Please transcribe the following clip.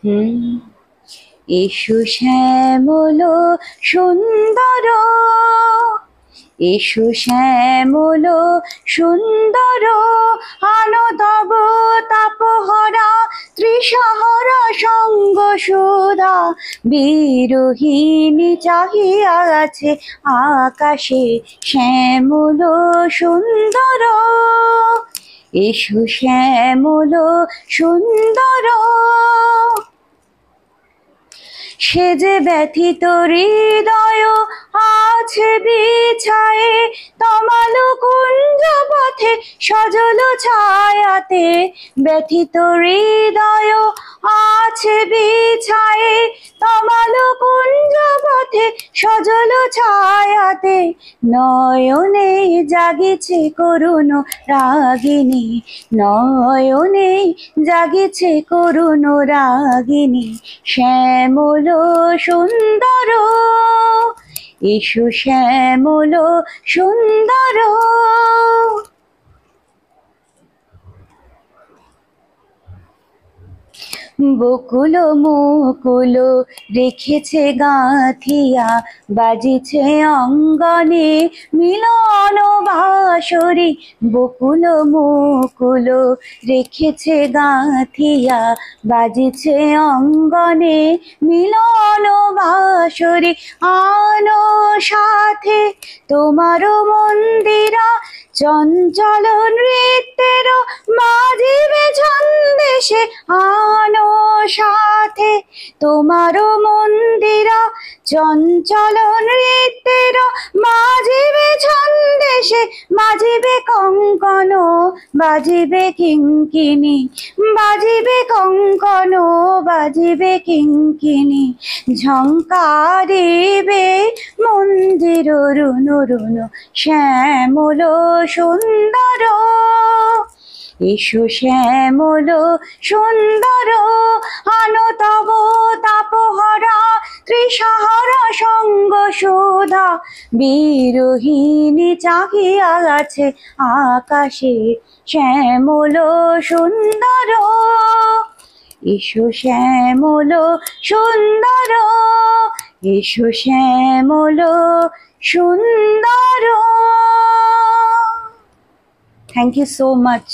হুম। এসো শ্যামল সুন্দর, এসো শ্যামল সুন্দর, আনো তব তাপহরা ত্রিশহর সঙ্গ সুধা। বিরোহিণী চাহিয়া আছে আকাশে শ্যামল সুন্দর, এসো শ্যামল সুন্দর। সে যে ব্যথিত হৃদয় আছে বিছায়ে, তমাল কুঞ্জ পথে সজল ছায়াতে। ব্যথিত হৃদয় আছে বিছায়ে, তমাল কুঞ্জ পথে সজল ছায়াতে। নয়নে জাগিছে করুণ রাগিনী, নয়নে জাগিছে করুণ রাগিনী। শ্যামল সুন্দর, এসো শ্যামল সুন্দর। বকুল মুকুল রেখেছে গাঁথিয়া, বাজিছে অঙ্গনে মিলন বাঁশরি। বকুল মুকুল রেখেছে গাঁথিয়া, বাজিছে অঙ্গনে মিলন বাঁশরি। আনো সাথে তোমার মন্দিরা, চঞ্চল নৃত্যের বাজিবে ছন্দেশে। আনো সাথে তোমার মন্দিরা, চঞ্চল নৃত্যের বাজিবে ছন্দেশে। বাজিবে কঙ্কন, বাজিবে কিঙ্কিণী, বাজিবে কঙ্কন, বাজিবে কিঙ্কিণী। ঝঙ্কারিবে মন্দির রুন রুন, শ্যামল সুন্দর, এসো শ্যামল সুন্দর। আনো তব তাপহরা ত্রিশহর সঙ্গ সুধা। বিরোহিণী চাহিয়া আছে আকাশে শ্যামল সুন্দর, এসো শ্যামল সুন্দর, এসো শ্যামল সুন্দর। Thank you so much.